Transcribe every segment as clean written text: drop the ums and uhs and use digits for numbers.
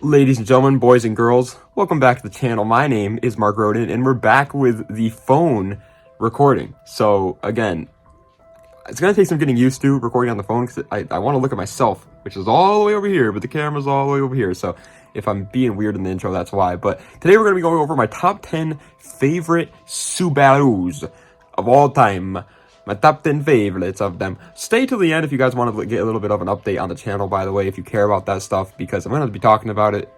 Ladies and gentlemen, boys and girls, welcome back to the channel. My name is Mark Roden, and we're back with the phone recording. So, again, it's going to take some getting used to recording on the phone, because I want to look at myself, which is all the way over here, but the camera's all the way over here. So, if I'm being weird in the intro, that's why. But today we're going to be going over my top 10 favorite Subarus of all time. My top 10 favorites of them. Stay till the end if you guys want to get a little bit of an update on the channel, by the way, if you care about that stuff, because I'm going to be talking about it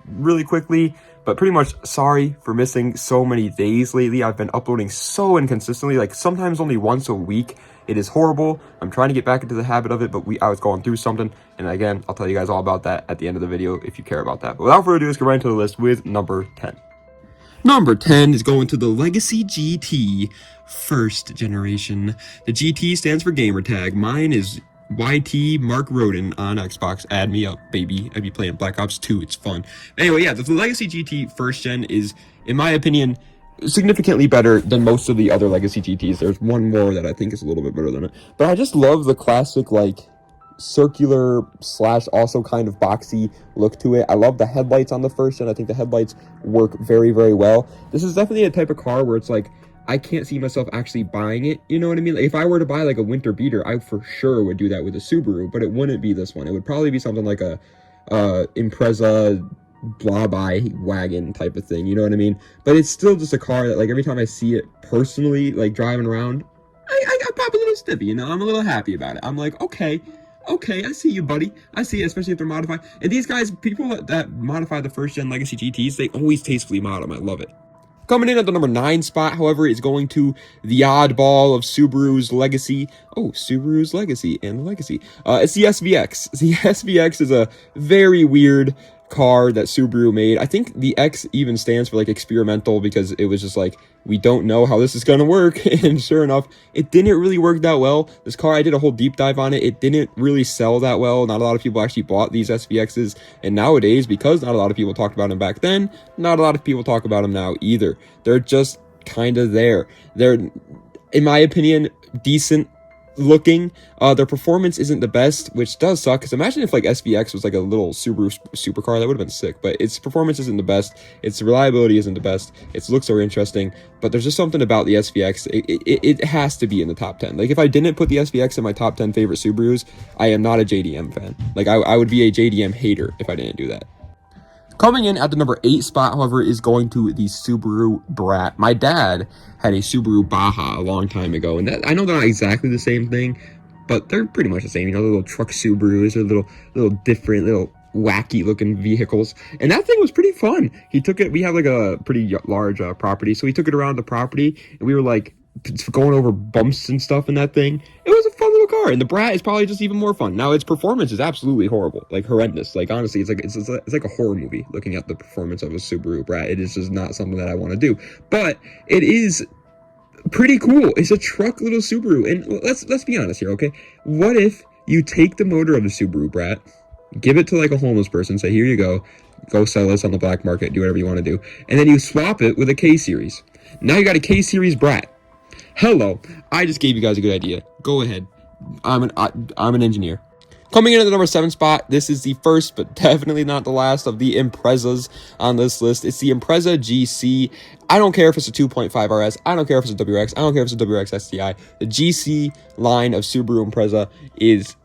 really quickly. But pretty much sorry for missing so many days lately. I've been uploading so inconsistently, like sometimes only once a week. It is horrible. I'm trying to get back into the habit of it, but I was going through something. And again, I'll tell you guys all about that at the end of the video if you care about that. But without further ado, let's go right into the list with number 10. Number 10 is going to the Legacy GT first generation. The GT stands for gamertag. Mine is YT Mark Roden on Xbox. Add me up, baby. I'd be playing Black Ops 2. It's fun. Anyway, yeah, the Legacy GT first gen is, in my opinion, significantly better than most of the other Legacy GTs. There's one more that I think is a little bit better than it. But I just love the classic, like, circular slash also kind of boxy look to it. I love the headlights on the first gen. I think the headlights work very, very well. This is definitely a type of car where it's like, I can't see myself actually buying it. You know what I mean? Like, if I were to buy like a winter beater, I for sure would do that with a Subaru, but it wouldn't be this one. It would probably be something like a Impreza blob-eye wagon type of thing. You know what I mean? But it's still just a car that, like, every time I see it personally, like driving around, I pop a little snippy, you know? I'm a little happy about it. I'm like, okay, I see you, buddy. I see it, especially if they're modified. And these guys, people that modify the first-gen Legacy GTs, they always tastefully mod them. I love it. Coming in at the number 9 spot, however, is going to the oddball of Subaru's Legacy. Oh, Subaru's Legacy and the Legacy. It's the SVX. The SVX is a very weird car that Subaru made. I think the X even stands for like experimental, because it was just like, we don't know how this is gonna work. And sure enough, it didn't really work that well. This car, I did a whole deep dive on it. It didn't really sell that well. Not a lot of people actually bought these SVXs. And nowadays, because not a lot of people talked about them back then, not a lot of people talk about them now either. They're just kind of there. They're, in my opinion, decent looking. Their performance isn't the best, which does suck, because imagine if like SVX was like a little Subaru supercar. That would have been sick. But its performance isn't the best, its reliability isn't the best, its looks are interesting, but there's just something about the SVX. It has to be in the top 10. Like, if I didn't put the SVX in my top 10 favorite Subarus, I am not a JDM fan. Like, I would be a JDM hater if I didn't do that. Coming in at the number 8 spot, however, is going to the Subaru Brat. My dad had a Subaru Baja a long time ago, and that, I know they're not exactly the same thing, but they're pretty much the same. You know, the little truck Subarus are little different, little wacky looking vehicles, and that thing was pretty fun. He took it, we have like a pretty large property, so he took it around the property, and we were like going over bumps and stuff in that thing. It was a fun little car, and the Brat is probably just even more fun. Now, its performance is absolutely horrible, like horrendous. Like, honestly, it's like a horror movie looking at the performance of a Subaru Brat. It is just not something that I want to do, but it is pretty cool. It's a truck little Subaru, and let's be honest here, okay? What if you take the motor of the Subaru Brat, give it to like a homeless person, say, here you go sell this on the black market, do whatever you want to do, and then you swap it with a K-Series. Now you got a K-Series Brat. Hello, I just gave you guys a good idea. Go ahead. I'm an engineer. Coming in at the number 7 spot, this is the first, but definitely not the last of the Imprezas on this list. It's the Impreza GC. I don't care if it's a 2.5 RS. I don't care if it's a WRX. I don't care if it's a WRX STI. The GC line of Subaru Impreza is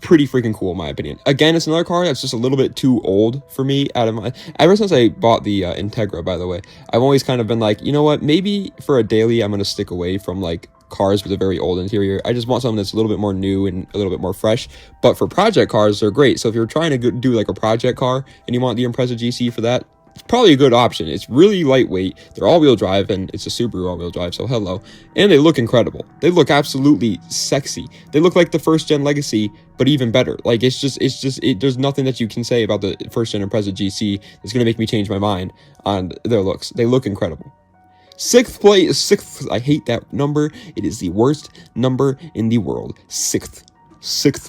pretty freaking cool, in my opinion. Again, it's another car that's just a little bit too old for me. Ever since I bought the Integra, by the way, I've always kind of been like, you know what, maybe for a daily I'm going to stick away from like cars with a very old interior. I just want something that's a little bit more new and a little bit more fresh. But for project cars, they're great. So if you're trying to do like a project car and you want the Impreza GC for that, it's probably a good option. It's really lightweight. They're all-wheel drive, and it's a Subaru all-wheel drive, so hello. And they look incredible. They look absolutely sexy. They look like the first-gen Legacy, but even better. Like, there's nothing that you can say about the first-gen Impreza GC that's going to make me change my mind on their looks. They look incredible. Sixth, I hate that number. It is the worst number in the world. Sixth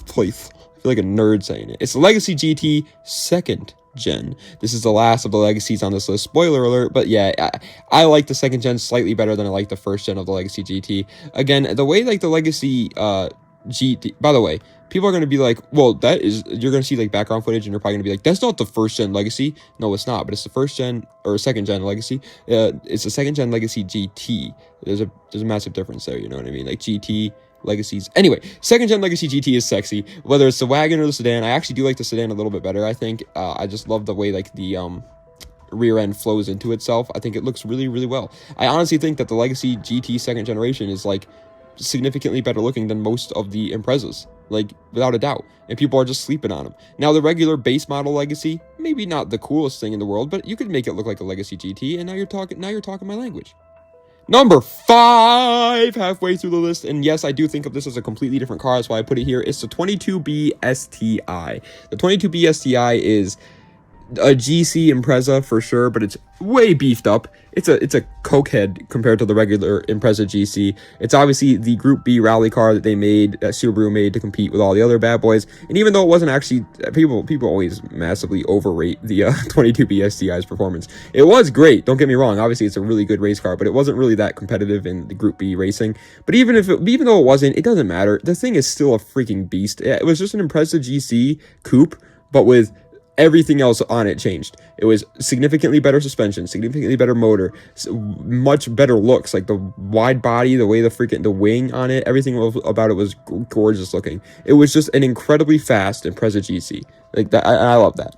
place. I feel like a nerd saying it. It's the Legacy GT second gen. This is the last of the Legacies on this list. Spoiler alert, but yeah, I like the second gen slightly better than I like the first gen of the Legacy GT. Again, the way like the Legacy GT, by the way, people are going to be like, well, you're going to see like background footage and you're probably going to be like, that's not the first gen Legacy. No, it's not, but it's the first gen or second gen Legacy. It's the second gen Legacy GT. There's a massive difference there, you know what I mean? Like GT Legacies. Anyway, second gen Legacy GT is sexy, whether it's the wagon or the sedan. I actually do like the sedan a little bit better, I think. I just love the way like the rear end flows into itself. I think it looks really, really well. I honestly think that the Legacy GT second generation is like significantly better looking than most of the Imprezas, like without a doubt, and people are just sleeping on them. Now the regular base model Legacy, maybe not the coolest thing in the world, but you could make it look like a Legacy GT, and now you're talking my language. Number 5, halfway through the list, and yes, I do think of this as a completely different car, that's why I put it here. It's the 22B STI. The 22B STI is a GC Impreza for sure, but it's way beefed up. It's a cokehead compared to the regular Impreza GC. It's obviously the Group B rally car that Subaru made to compete with all the other bad boys. And even though it wasn't actually, people always massively overrate the 22B STI's performance. It was great, don't get me wrong. Obviously, it's a really good race car, but it wasn't really that competitive in the Group B racing. But even though it wasn't, it doesn't matter. The thing is still a freaking beast. It was just an Impreza GC coupe, but with everything else on it changed. It was significantly better suspension, significantly better motor, much better looks, like the wide body, the way the wing on it, everything about it was gorgeous looking. It was just an incredibly fast Impreza GC. Like that, I love that.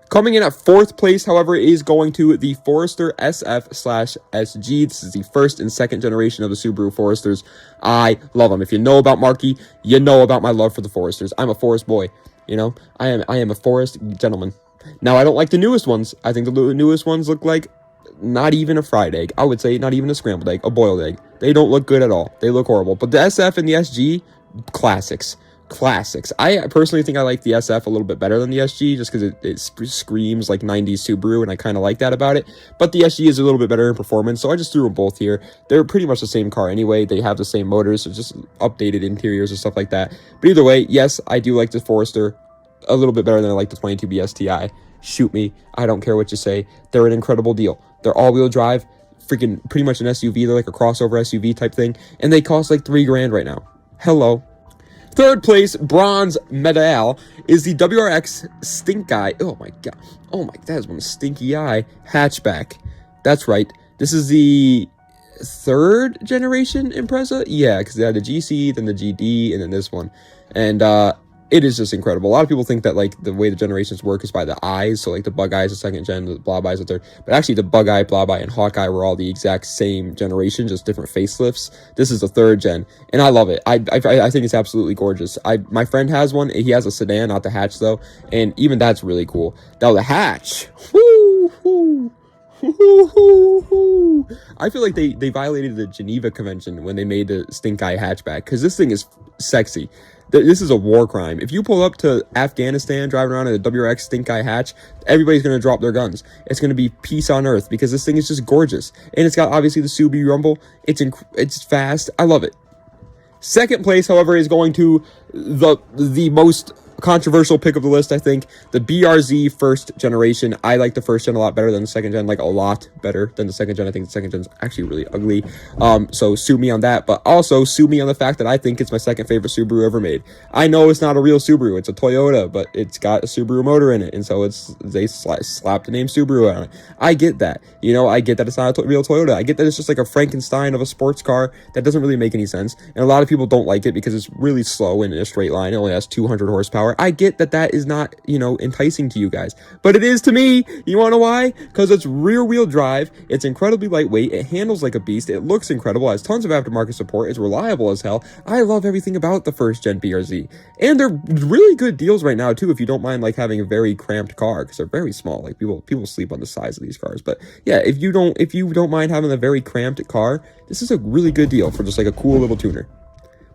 Coming in at 4th place, however, is going to the Forester SF/SG. This is the first and second generation of the Subaru Foresters. I love them. If you know about Marky, you know about my love for the Foresters. I'm a Forest boy. You know, I am a Forest gentleman. Now, I don't like the newest ones. I think the newest ones look like not even a fried egg. I would say not even a scrambled egg, a boiled egg. They don't look good at all. They look horrible. But the SF and the SG, classics. I personally think I like the SF a little bit better than the SG, just because it screams like 90s Subaru, and I kind of like that about it. But the SG is a little bit better in performance, so I just threw them both here. They're pretty much the same car anyway. They have the same motors, so just updated interiors and stuff like that. But either way, yes, I do like the Forester a little bit better than I like the 22B STI. Shoot me, I don't care what you say. They're an incredible deal. They're all-wheel drive, freaking pretty much an SUV. They're like a crossover SUV type thing, and they cost like $3,000 right now. Hello. 3rd place, bronze medal, is the WRX Stink Eye. Oh my god. That is one stinky eye hatchback. That's right. This is the 3rd generation Impreza. Yeah, because they had the GC, then the GD, and then this one. And it is just incredible. A lot of people think that like the way the generations work is by the eyes. So like the Bug Eye is the 2nd gen, the Blob Eye is the 3rd. But actually the Bug Eye, Blob Eye, and Hawk Eye were all the exact same generation, just different facelifts. This is the 3rd gen, and I love it. I think it's absolutely gorgeous. My friend has one. He has a sedan, not the hatch though, and even that's really cool. Now the hatch, I feel like they violated the Geneva Convention when they made the Stink Eye hatchback, because this thing is sexy. This is a war crime. If you pull up to Afghanistan driving around in a WRX Stink Eye hatch, everybody's going to drop their guns. It's going to be peace on earth, because this thing is just gorgeous. And it's got obviously the Subi rumble. It's fast. I love it. 2nd place, however, is going to the most controversial pick of the list, I think, the BRZ 1st generation. I like the 1st gen a lot better than the 2nd gen, like a lot better than the 2nd gen. I think the 2nd gen is actually really ugly. So sue me on that, but also sue me on the fact that I think it's my 2nd favorite Subaru ever made. I know it's not a real Subaru, it's a Toyota, but it's got a Subaru motor in it, and so they slapped the name Subaru on it. I get that, you know, I get that it's not a real Toyota. I get that it's just like a Frankenstein of a sports car that doesn't really make any sense, and a lot of people don't like it because it's really slow and in a straight line. It only has 200 horsepower. I get that is not, you know, enticing to you guys, but it is to me. You want to know why? Because it's rear-wheel drive, it's incredibly lightweight, it handles like a beast, it looks incredible, has tons of aftermarket support, it's reliable as hell. I love everything about the 1st gen BRZ, and they're really good deals right now too, if you don't mind like having a very cramped car, because they're very small. Like people sleep on the size of these cars, but yeah, if you don't mind having a very cramped car, this is a really good deal for just like a cool little tuner.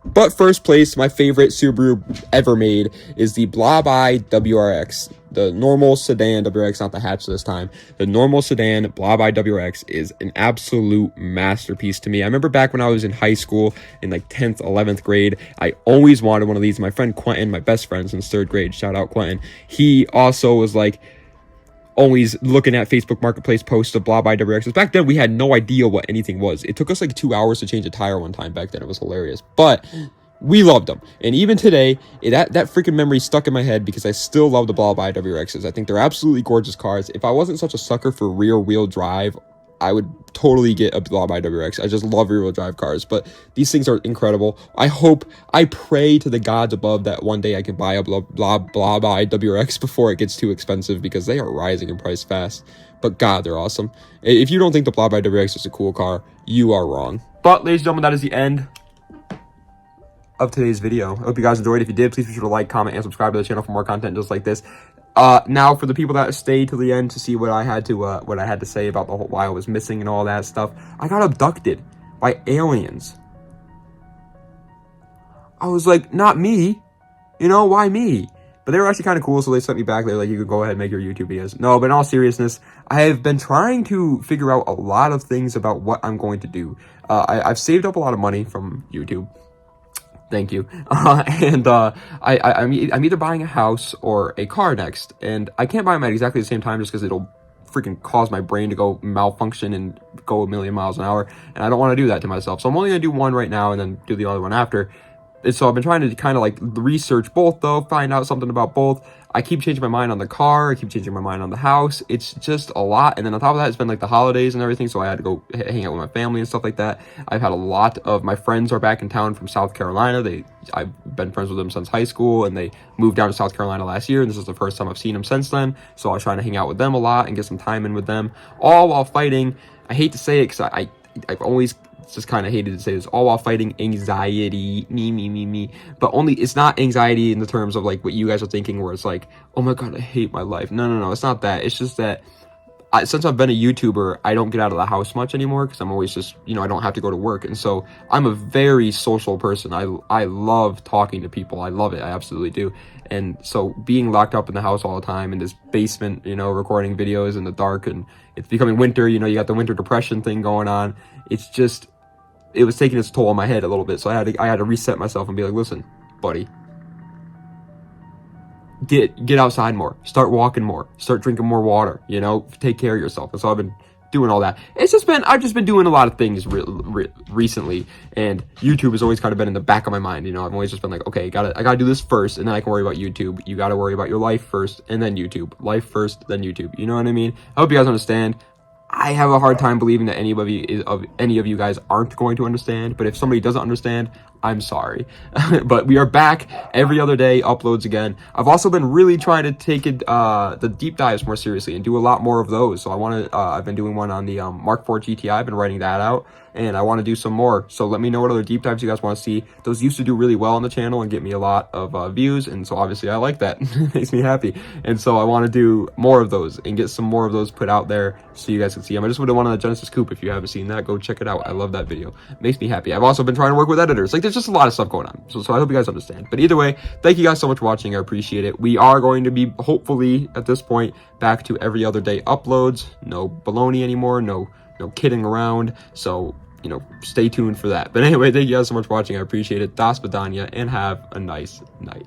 But 1st place, my favorite Subaru ever made, is the Blob Eye WRX. The normal sedan WRX, not the hatch this time. The normal sedan Blob Eye WRX is an absolute masterpiece to me. I remember back when I was in high school, in like 10th, 11th grade, I always wanted one of these. My friend Quentin, my best friend since 3rd grade, shout out Quentin, he also was like, always looking at Facebook Marketplace posts of Blob Eye WRXs. Back then, we had no idea what anything was. It took us like 2 hours to change a tire one time back then. It was hilarious. But we loved them. And even today, that freaking memory stuck in my head because I still love the Blaubai WRXs. I think they're absolutely gorgeous cars. If I wasn't such a sucker for rear-wheel drive, I would totally get a Blaubai WRX. I just love rear-wheel drive cars, but these things are incredible. I pray to the gods above that one day I can buy a Blaubai WRX before it gets too expensive, because they are rising in price fast. But God, they're awesome. If you don't think the Blaubai WRX is a cool car, you are wrong. But ladies and gentlemen, that is the end of today's video. I hope you guys enjoyed. If you did, please be sure to like, comment, and subscribe to the channel for more content just like this. Now for the people that stayed to the end to see what I had to say about the whole why I was missing and all that stuff, I got abducted by aliens. I was like, not me, you know, why me? But they were actually kind of cool, so they sent me back. They're like, you can go ahead and make your YouTube videos. No, but in all seriousness, I have been trying to figure out a lot of things about what I'm going to do. I've saved up a lot of money from YouTube. Thank you. I'm either buying a house or a car next, and I can't buy them at exactly the same time just because it'll freaking cause my brain to go malfunction and go a million miles an hour, and I don't want to do that to myself. So I'm only gonna do one right now and then do the other one after. And so I've been trying to kind of like research both, though, find out something about both. I keep changing my mind on the car. I keep changing my mind on the house. It's just a lot. And then on top of that, it's been like the holidays and everything, so I had to go hang out with my family and stuff like that. I've had a lot of my friends are back in town from South Carolina. I've been friends with them since high school, and they moved down to South Carolina last year, and this is the first time I've seen them since then. So I was trying to hang out with them a lot and get some time in with them, all while fighting. I hate to say it because I've always just kind of hated to say this, all while fighting anxiety, me, but only, it's not anxiety in the terms of like what you guys are thinking, where it's like, oh my God, I hate my life. No, it's not that. It's just that since I've been a YouTuber, I don't get out of the house much anymore because I'm always just, you know, I don't have to go to work. And so I'm a very social person. I love talking to people. I love it. I absolutely do. And so being locked up in the house all the time in this basement, you know, recording videos in the dark, and it's becoming winter, you know, you got the winter depression thing going on. It's just, it was taking its toll on my head a little bit. So I had to reset myself and be like, listen, buddy, get outside more, start walking more, start drinking more water, you know, take care of yourself. And so I've been doing all that. I've just been doing a lot of things recently, and YouTube has always kind of been in the back of my mind. You know, I've always just been like, okay, I gotta do this first, and then I can worry about YouTube. You gotta worry about your life first, and then YouTube. Life first, then YouTube. You know what I mean? I hope you guys understand. I have a hard time believing that any of you guys aren't going to understand, but if somebody doesn't understand, I'm sorry. But we are back every other day, uploads again. I've also been really trying to take it, the deep dives more seriously and do a lot more of those. So I've been doing one on the Mark IV GTI. I've been writing that out, and I want to do some more. So let me know what other deep dives you guys want to see. Those used to do really well on the channel and get me a lot of views, and so obviously I like that. It makes me happy. And so I want to do more of those and get some more of those put out there so you guys can see them. I just would have one on the Genesis Coupe. If you haven't seen that, go check it out. I love that video. It makes me happy. I've also been trying to work with editors. Like, there's just a lot of stuff going on. So I hope you guys understand. But either way, thank you guys so much for watching. I appreciate it. We are going to be, hopefully, at this point, back to every other day uploads. No baloney anymore. No kidding around. So, you know, stay tuned for that. But anyway, thank you guys so much for watching. I appreciate it. Das Vidania, and have a nice night.